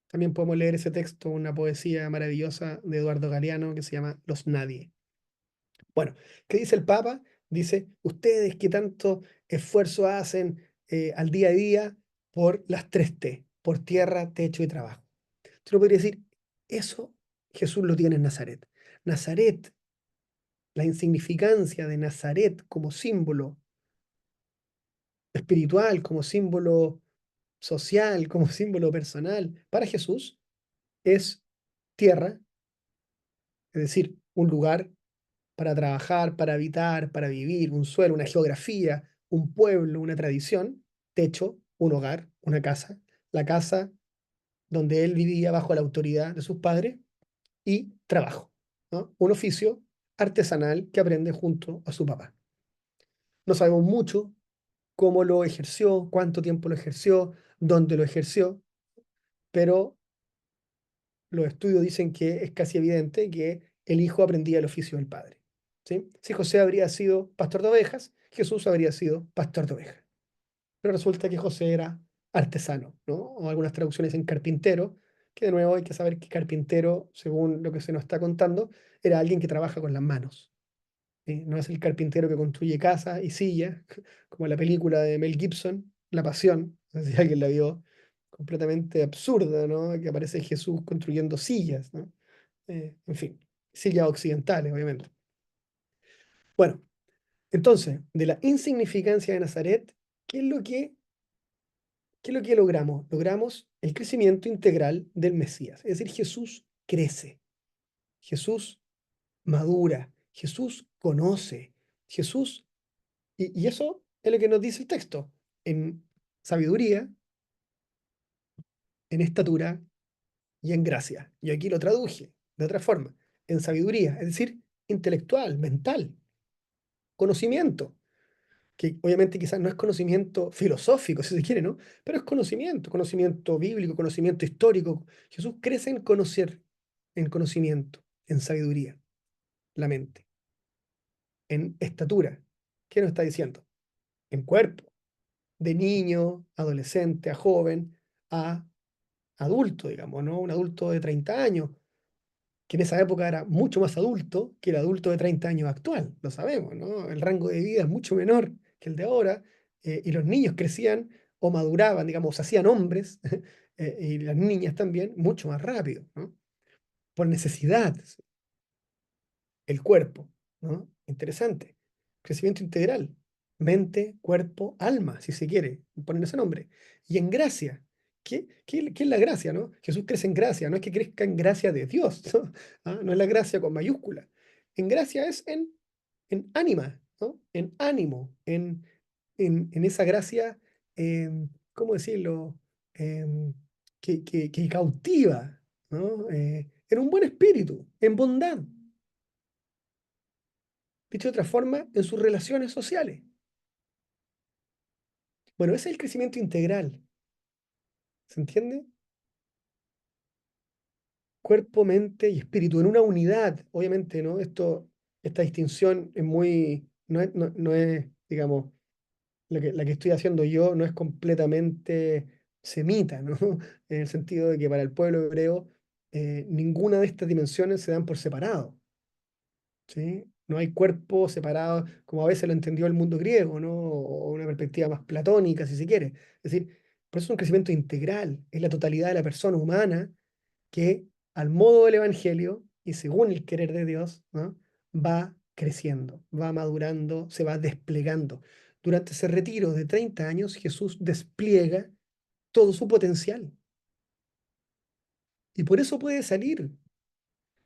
También podemos leer ese texto, una poesía maravillosa de Eduardo Galeano que se llama Los nadie. Bueno, ¿qué dice el Papa? Dice, ustedes que tanto esfuerzo hacen al día a día por las tres T, por tierra, techo y trabajo. Tú no podrías decir, eso Jesús lo tiene en Nazaret. Nazaret, la insignificancia de Nazaret como símbolo espiritual, como símbolo social, como símbolo personal para Jesús, es tierra, es decir, un lugar para trabajar, para habitar, para vivir, un suelo, una geografía, un pueblo, una tradición, techo, un hogar, una casa. La casa donde él vivía bajo la autoridad de sus padres, y trabajo, ¿no? Un oficio artesanal que aprende junto a su papá. No sabemos mucho cómo lo ejerció, cuánto tiempo lo ejerció, dónde lo ejerció, pero los estudios dicen que es casi evidente que el hijo aprendía el oficio del padre. ¿Sí? Si José habría sido pastor de ovejas, Jesús habría sido pastor de ovejas. Pero resulta que José era artesano, ¿no? O algunas traducciones en carpintero, que de nuevo hay que saber que carpintero, según lo que se nos está contando, era alguien que trabaja con las manos. ¿Sí? No es el carpintero que construye casas y sillas, como la película de Mel Gibson, La Pasión, no sé si alguien la vio, completamente absurda, ¿no? Que aparece Jesús construyendo sillas, ¿no? En fin, sillas occidentales, obviamente. Bueno, entonces, de la insignificancia de Nazaret, ¿qué es lo que ¿qué es lo que logramos? Logramos el crecimiento integral del Mesías. Es decir, Jesús crece, Jesús madura, Jesús conoce, Jesús, y eso es lo que nos dice el texto, en sabiduría, en estatura y en gracia. Yo aquí lo traduje de otra forma, en sabiduría, es decir, intelectual, mental, conocimiento, que obviamente quizás no es conocimiento filosófico, si se quiere, ¿no? Pero es conocimiento, conocimiento bíblico, conocimiento histórico. Jesús crece en conocer, en conocimiento, en sabiduría, la mente, en estatura. ¿Qué nos está diciendo? En cuerpo, de niño, adolescente, a joven, a adulto, digamos, ¿no? Un adulto de 30 años, que en esa época era mucho más adulto que el adulto de 30 años actual, lo sabemos, ¿no? El rango de vida es mucho menor que el de ahora, y los niños crecían o maduraban, digamos, se hacían hombres, y las niñas también, mucho más rápido, ¿no? Por necesidad, el cuerpo, ¿no? Interesante. Crecimiento integral, mente, cuerpo, alma, si se quiere, poner ese nombre. Y en gracia. ¿Qué es la gracia, no? Jesús crece en gracia, no es que crezca en gracia de Dios, ¿no? ¿Ah? No es la gracia con mayúscula. En gracia es en ánima, ¿no? En ánimo, en esa gracia, ¿cómo decirlo? Em, que cautiva, ¿no? En un buen espíritu, en bondad. Dicho de otra forma, en sus relaciones sociales. Bueno, ese es el crecimiento integral, ¿se entiende? Cuerpo, mente y espíritu, en una unidad, obviamente, ¿no? Esta distinción es muy, no es, digamos, la que estoy haciendo yo no es completamente semita, ¿no? En el sentido de que para el pueblo hebreo ninguna de estas dimensiones se dan por separado. ¿Sí? No hay cuerpo separado, como a veces lo entendió el mundo griego, ¿no? O una perspectiva más platónica, si se quiere. Es decir, por eso es un crecimiento integral, es la totalidad de la persona humana que, al modo del Evangelio y según el querer de Dios, ¿no? Va creciendo, va madurando, se va desplegando. Durante ese retiro de 30 años, Jesús despliega todo su potencial. Y por eso puede salir.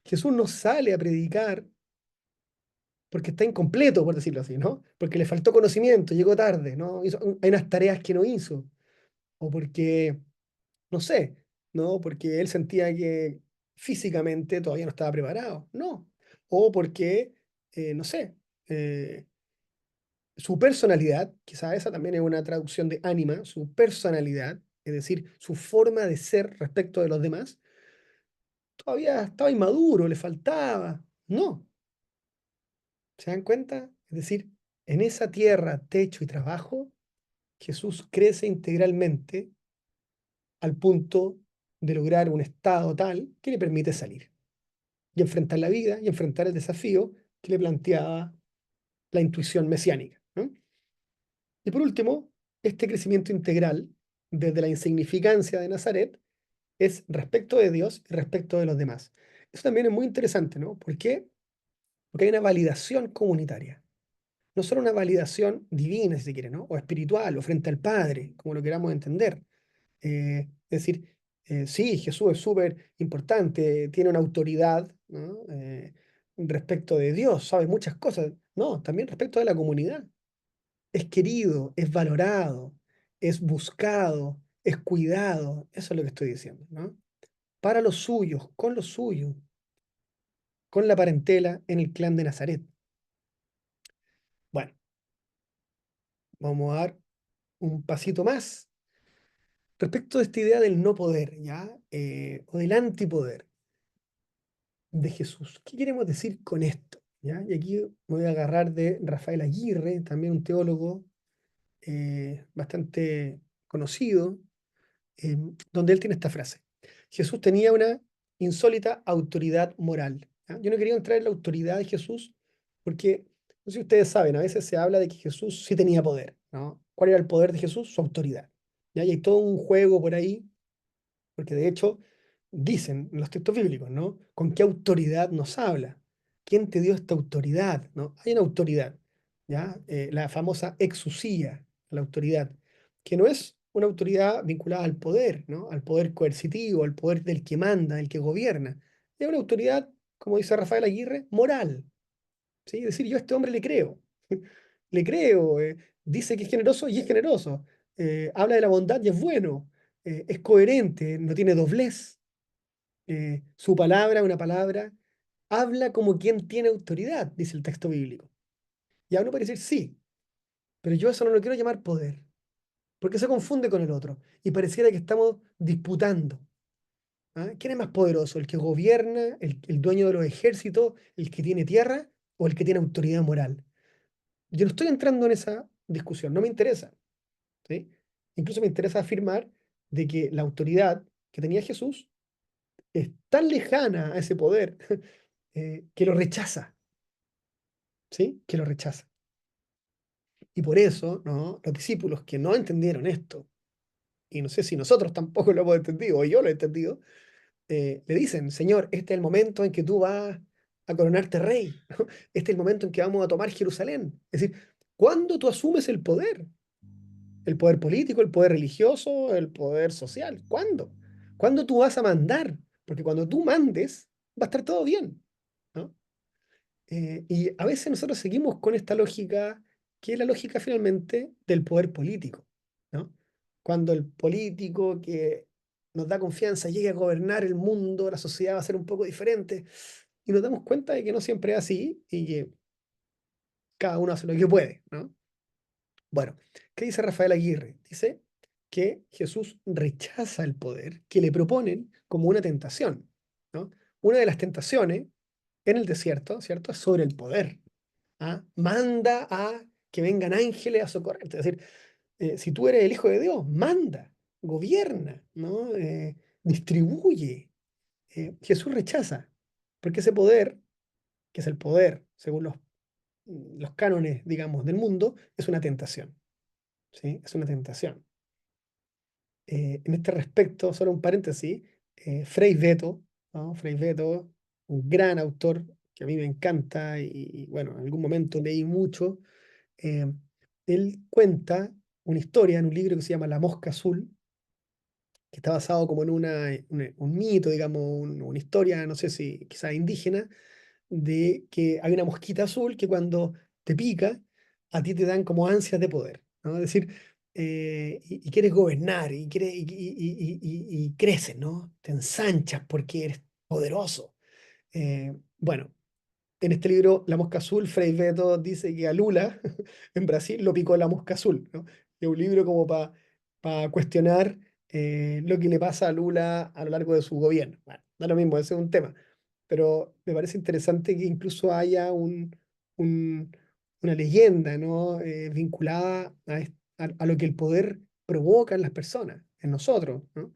Jesús no sale a predicar porque está incompleto, por decirlo así, ¿no? Porque le faltó conocimiento, llegó tarde, ¿no? Hay unas tareas que no hizo, o porque, no sé, ¿no? Porque él sentía que físicamente todavía no estaba preparado, no. O porque, no sé, eh, su personalidad, quizá esa también es una traducción de ánima, su personalidad, es decir, su forma de ser respecto de los demás, todavía estaba inmaduro, le faltaba, no. ¿Se dan cuenta? Es decir, en esa tierra, techo y trabajo, Jesús crece integralmente al punto de lograr un estado tal que le permite salir y enfrentar la vida y enfrentar el desafío que le planteaba la intuición mesiánica, ¿no? Y por último, este crecimiento integral desde la insignificancia de Nazaret es respecto de Dios y respecto de los demás. Eso también es muy interesante, ¿no? ¿Por qué? Porque hay una validación comunitaria. No solo una validación divina, si se quiere, ¿no? O espiritual, o frente al Padre, como lo queramos entender. Es decir, sí, Jesús es súper importante, tiene una autoridad, ¿no? Respecto de Dios, sabe muchas cosas. No, también respecto de la comunidad. Es querido, es valorado, es buscado, es cuidado, eso es lo que estoy diciendo, ¿no? Para los suyos, con la parentela en el clan de Nazaret. Bueno, vamos a dar un pasito más respecto de esta idea del no poder, ¿ya? O del antipoder de Jesús. ¿Qué queremos decir con esto? ¿Ya? Y aquí me voy a agarrar de Rafael Aguirre, también un teólogo bastante conocido, donde él tiene esta frase. Jesús tenía una insólita autoridad moral. ¿Ya? Yo no quería entrar en la autoridad de Jesús porque, no sé si ustedes saben, a veces se habla de que Jesús sí tenía poder, ¿no? ¿Cuál era el poder de Jesús? Su autoridad. ¿Ya? Y hay todo un juego por ahí, porque de hecho dicen los textos bíblicos, ¿no? ¿Con qué autoridad nos habla? ¿Quién te dio esta autoridad? ¿No? Hay una autoridad, ¿ya? La famosa exusía, la autoridad, que no es una autoridad vinculada al poder, ¿no? Al poder coercitivo, al poder del que manda, del que gobierna. Es una autoridad, como dice Rafael Aguirre, moral, ¿sí? Es decir, yo a este hombre le creo, le creo, dice que es generoso y es generoso, habla de la bondad y es bueno, es coherente, no tiene doblez, su palabra, una palabra, habla como quien tiene autoridad, dice el texto bíblico. Y a uno puede decir, sí, pero yo eso no lo quiero llamar poder, porque se confunde con el otro y pareciera que estamos disputando. ¿Ah? ¿Quién es más poderoso? ¿El que gobierna, el dueño de los ejércitos, el que tiene tierra o el que tiene autoridad moral? Yo no estoy entrando en esa discusión, no me interesa, ¿sí? Incluso me interesa afirmar de que la autoridad que tenía Jesús es tan lejana a ese poder que lo rechaza, ¿sí? Que lo rechaza. Y por eso, ¿no? Los discípulos que no entendieron esto, y no sé si nosotros tampoco lo hemos entendido, o yo lo he entendido, le dicen, Señor, este es el momento en que tú vas a coronarte rey, ¿no? Este es el momento en que vamos a tomar Jerusalén. Es decir, ¿cuándo tú asumes el poder? ¿El poder político, el poder religioso, el poder social? ¿Cuándo? ¿Cuándo tú vas a mandar? Porque cuando tú mandes, va a estar todo bien, ¿no? Y a veces nosotros seguimos con esta lógica, que es la lógica finalmente del poder político, ¿no? Cuando el político que nos da confianza llegue a gobernar el mundo, la sociedad va a ser un poco diferente, y nos damos cuenta de que no siempre es así y que cada uno hace lo que puede, ¿no? Bueno, ¿qué dice Rafael Aguirre? Dice que Jesús rechaza el poder que le proponen como una tentación, ¿no? Una de las tentaciones en el desierto, ¿cierto? Es sobre el poder. ¿Ah? Manda a que vengan ángeles a socorrerte. Es decir, si tú eres el Hijo de Dios, manda, gobierna, ¿no? Distribuye. Jesús rechaza, porque ese poder, que es el poder según los cánones, digamos, del mundo, es una tentación, ¿sí? Es una tentación. En este respecto, solo un paréntesis, Frei Beto, ¿no? Frei Beto, un gran autor que a mí me encanta y bueno, en algún momento leí mucho. eh, Él cuenta una historia en un libro que se llama La Mosca Azul, que está basado como en un mito, digamos, una historia, no sé si quizás indígena, de que hay una mosquita azul que cuando te pica, a ti te dan como ansias de poder, ¿no? Es decir, y quieres gobernar y creces, ¿no? Te ensanchas porque eres poderoso. Bueno, en este libro, La Mosca Azul, Frei Beto dice que a Lula en Brasil lo picó la mosca azul, ¿no? Es un libro como para cuestionar lo que le pasa a Lula a lo largo de su gobierno. Bueno, da lo mismo, ese es un tema. Pero me parece interesante que incluso haya un- una leyenda, ¿no? Vinculada a lo que el poder provoca en las personas, en nosotros, ¿no?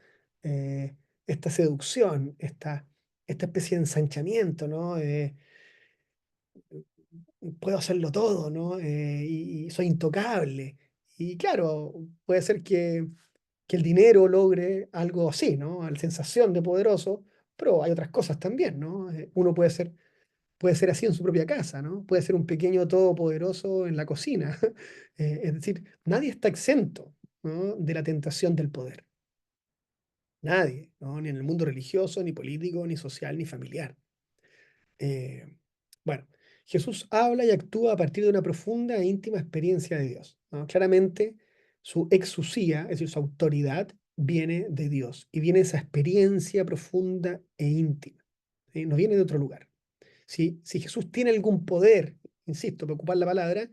Esta seducción, esta especie de ensanchamiento, ¿no? Puedo hacerlo todo, ¿no? Y soy intocable. Y claro, puede ser que el dinero logre algo así, ¿no? La sensación de poderoso, pero hay otras cosas también, ¿no? Uno puede ser así en su propia casa, ¿no? Puede ser un pequeño todopoderoso en la cocina. Es decir, nadie está exento, ¿no? De la tentación del poder. Nadie, ¿no? Ni en el mundo religioso, ni político, ni social, ni familiar. Eh, bueno, Jesús habla y actúa a partir de una profunda e íntima experiencia de Dios, ¿no? Claramente, su exusía, es decir, su autoridad, viene de Dios y viene esa experiencia profunda e íntima, ¿sí? No viene de otro lugar. Si Jesús tiene algún poder, insisto, para ocupar la palabra,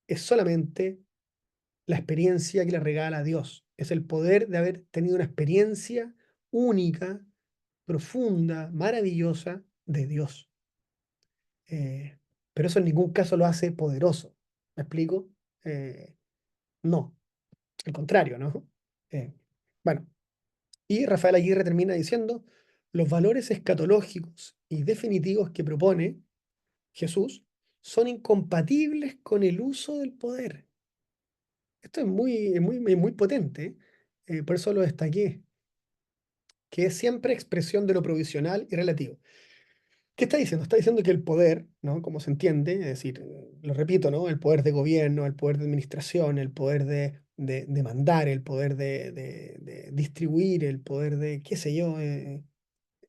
es solamente la experiencia que le regala Dios. Es el poder de haber tenido una experiencia única, profunda, maravillosa de Dios. Eh, pero eso en ningún caso lo hace poderoso. ¿Me explico? Eh, no, al contrario, ¿no? Eh, bueno, y Rafael Aguirre termina diciendo, los valores escatológicos y definitivos que propone Jesús son incompatibles con el uso del poder. Esto es muy potente, por eso lo destaqué, que es siempre expresión de lo provisional y relativo. ¿Qué está diciendo? Está diciendo que el poder, ¿no? Como se entiende, es decir, lo repito, ¿no? El poder de gobierno, el poder de administración, el poder de mandar, el poder de distribuir, el poder de, qué sé yo,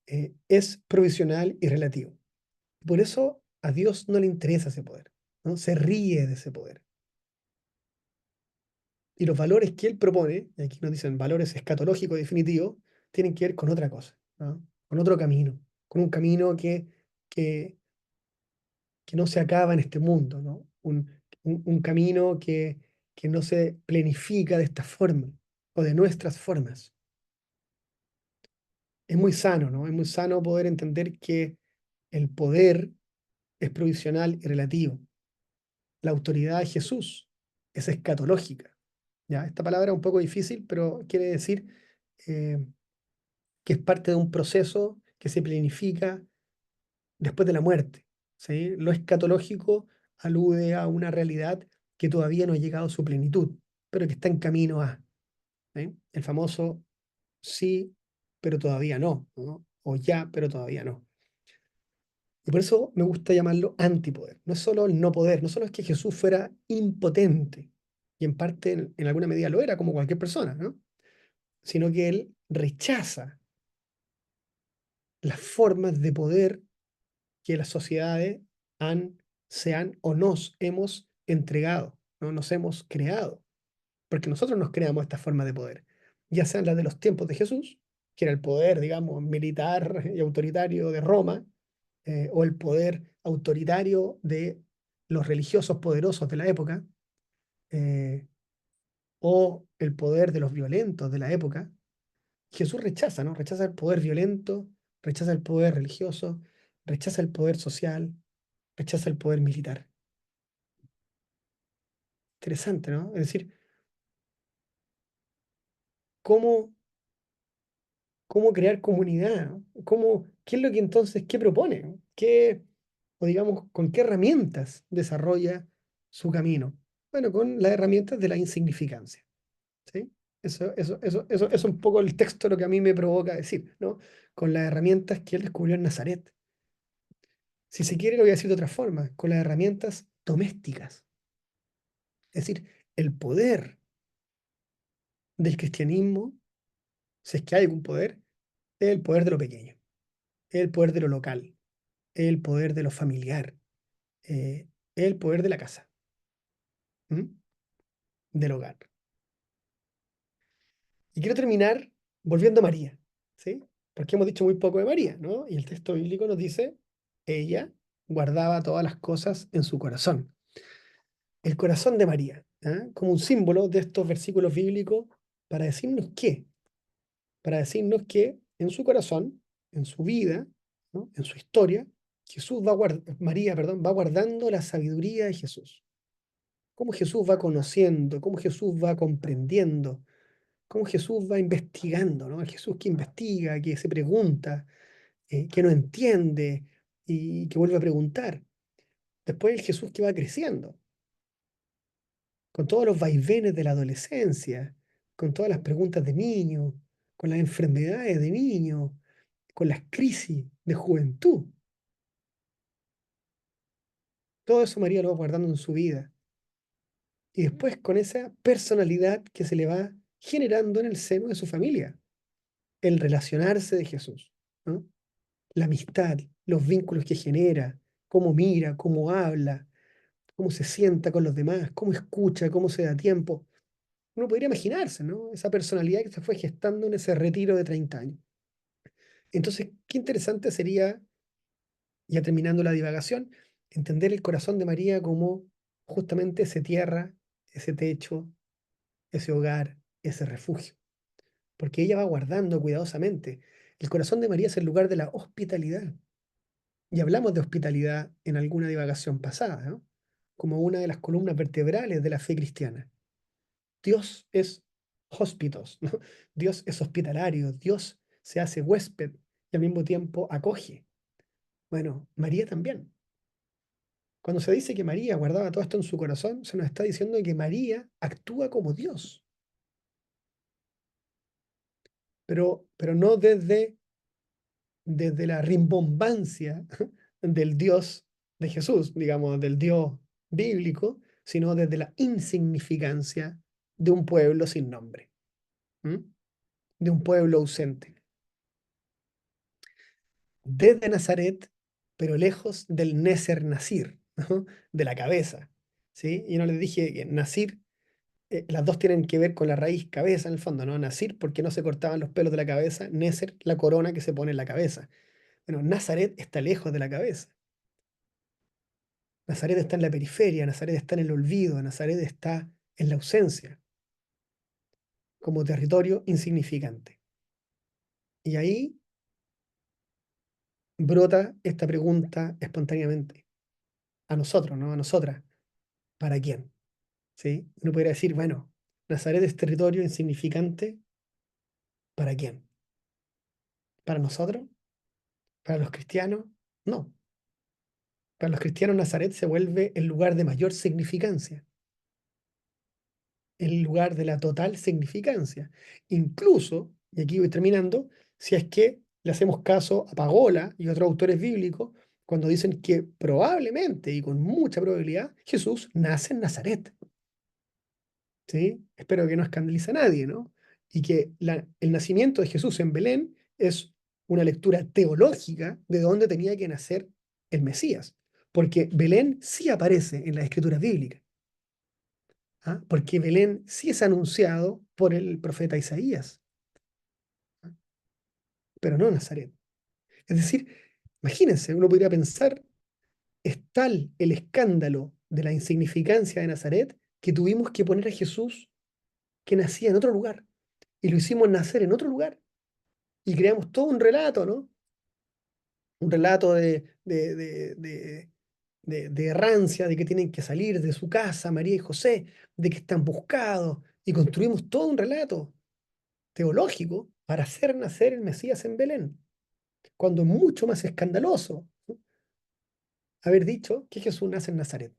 es provisional y relativo. Por eso a Dios no le interesa ese poder, ¿no? Se ríe de ese poder. Y los valores que él propone, y aquí nos dicen valores escatológicos definitivos, tienen que ver con otra cosa, ¿no? Con otro camino, con un camino que, que no se acaba en este mundo, ¿no? Un camino que no se planifica de esta forma o de nuestras formas. Es muy sano, ¿no? Es muy sano poder entender que el poder es provisional y relativo. La autoridad de Jesús es escatológica. ¿Ya? Esta palabra es un poco difícil, pero quiere decir eh, que es parte de un proceso que se planifica después de la muerte. ¿Sí? Lo escatológico alude a una realidad que todavía no ha llegado a su plenitud, pero que está en camino a. ¿Sí? El famoso sí, pero todavía no, ¿no? O ya, pero todavía no. Y por eso me gusta llamarlo antipoder. No es solo el no poder, no solo es que Jesús fuera impotente, y en parte en alguna medida lo era, como cualquier persona, ¿no? Sino que él rechaza las formas de poder que las sociedades se han o nos hemos entregado, ¿no? Nos hemos creado, porque nosotros nos creamos esta forma de poder, ya sean las de los tiempos de Jesús, que era el poder, digamos, militar y autoritario de Roma, o el poder autoritario de los religiosos poderosos de la época, eh, o el poder de los violentos de la época. Jesús rechaza, ¿no? Rechaza el poder violento, rechaza el poder religioso, rechaza el poder social, rechaza el poder militar. Interesante, ¿no? Es decir, cómo, cómo crear comunidad, ¿no? ¿Qué es lo que entonces, qué propone? ¿No? O digamos, con qué herramientas desarrolla su camino? Bueno, con las herramientas de la insignificancia, ¿sí? Eso es un poco el texto lo que a mí me provoca decir, ¿no? Con las herramientas que él descubrió en Nazaret. Si se quiere, lo voy a decir de otra forma, con las herramientas domésticas. Es decir, el poder del cristianismo, si es que hay algún poder, es el poder de lo pequeño, es el poder de lo local, es el poder de lo familiar, es el poder de la casa, ¿m? Del hogar. Y quiero terminar volviendo a María, ¿sí? Porque hemos dicho muy poco de María, ¿no? Y el texto bíblico nos dice, ella guardaba todas las cosas en su corazón. El corazón de María, ¿ah? Como un símbolo de estos versículos bíblicos para decirnos qué, para decirnos que en su corazón, en su vida, ¿no? En su historia, María, perdón, va guardando la sabiduría de Jesús. Cómo Jesús va conociendo, cómo Jesús va comprendiendo, cómo Jesús va investigando, ¿no? El Jesús que investiga, que se pregunta, que no entiende y que vuelve a preguntar. Después el Jesús que va creciendo, con todos los vaivenes de la adolescencia, con todas las preguntas de niño, con las enfermedades de niño, con las crisis de juventud. Todo eso María lo va guardando en su vida. Y después con esa personalidad que se le va generando en el seno de su familia, el relacionarse de Jesús, ¿no? La amistad, los vínculos que genera, cómo mira, cómo habla, cómo se sienta con los demás, cómo escucha, cómo se da tiempo. Uno podría imaginarse, ¿no? Esa personalidad que se fue gestando en ese retiro de 30 años. Entonces, qué interesante sería, ya terminando la divagación, entender el corazón de María como justamente ese tierra, ese techo, ese hogar, ese refugio, porque ella va guardando cuidadosamente. El corazón de María es el lugar de la hospitalidad. Y hablamos de hospitalidad en alguna divagación pasada, ¿no? Como una de las columnas vertebrales de la fe cristiana. Dios es hóspitos, ¿no? Dios es hospitalario, Dios se hace huésped y al mismo tiempo acoge. Bueno, María también. Cuando se dice que María guardaba todo esto en su corazón, se nos está diciendo que María actúa como Dios, pero no desde la rimbombancia del Dios de Jesús, digamos, del Dios bíblico, sino desde la insignificancia de un pueblo sin nombre, ¿m? De un pueblo ausente. Desde Nazaret, pero lejos del Neser Nasir, ¿no? De la cabeza, ¿sí? Y no les dije que Nasir, las dos tienen que ver con la raíz cabeza en el fondo, ¿no? Nasir, porque no se cortaban los pelos de la cabeza, Neser, la corona que se pone en la cabeza. Bueno, Nazaret está lejos de la cabeza. Nazaret está en la periferia, Nazaret está en el olvido, Nazaret está en la ausencia, como territorio insignificante. Y ahí brota esta pregunta espontáneamente, a nosotros, ¿no? A nosotras, ¿para quién? ¿Sí? Uno podría decir, bueno, Nazaret es territorio insignificante, ¿para quién? ¿Para nosotros? ¿Para los cristianos? No. Para los cristianos Nazaret se vuelve el lugar de mayor significancia, el lugar de la total significancia. Incluso, y aquí voy terminando, si es que le hacemos caso a Pagola y otros autores bíblicos, cuando dicen que probablemente y con mucha probabilidad Jesús nace en Nazaret. ¿Sí? Espero que no escandalice a nadie, ¿no? Y que el nacimiento de Jesús en Belén es una lectura teológica de dónde tenía que nacer el Mesías, porque Belén sí aparece en las escrituras bíblicas. ¿Ah? Porque Belén sí es anunciado por el profeta Isaías, ¿ah? Pero no Nazaret. Es decir, imagínense, uno podría pensar, es tal el escándalo de la insignificancia de Nazaret que tuvimos que poner a Jesús que nacía en otro lugar y lo hicimos nacer en otro lugar y creamos todo un relato, ¿no? Un relato de errancia, de que tienen que salir de su casa María y José, de que están buscados y construimos todo un relato teológico para hacer nacer el Mesías en Belén, cuando es mucho más escandaloso, ¿no? Haber dicho que Jesús nace en Nazaret,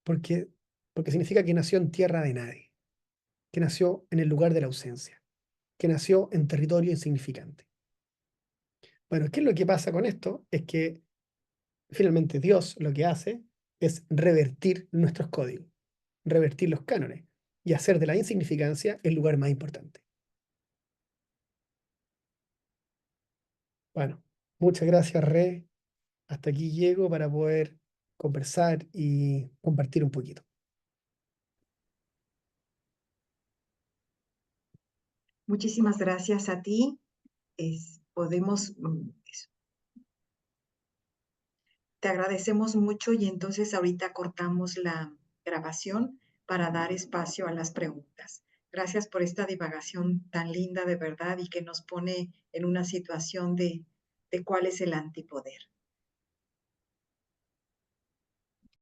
porque, porque significa que nació en tierra de nadie, que nació en el lugar de la ausencia, que nació en territorio insignificante. Bueno, ¿qué es lo que pasa con esto? Es que finalmente Dios lo que hace es revertir nuestros códigos, revertir los cánones y hacer de la insignificancia el lugar más importante. Bueno, muchas gracias, Re. Hasta aquí llego para poder conversar y compartir un poquito.
Muchísimas gracias a ti. Podemos, te agradecemos mucho y entonces ahorita cortamos la grabación para dar espacio a las preguntas. Gracias por esta divagación tan linda de verdad y que nos pone en una situación de cuál es el antipoder.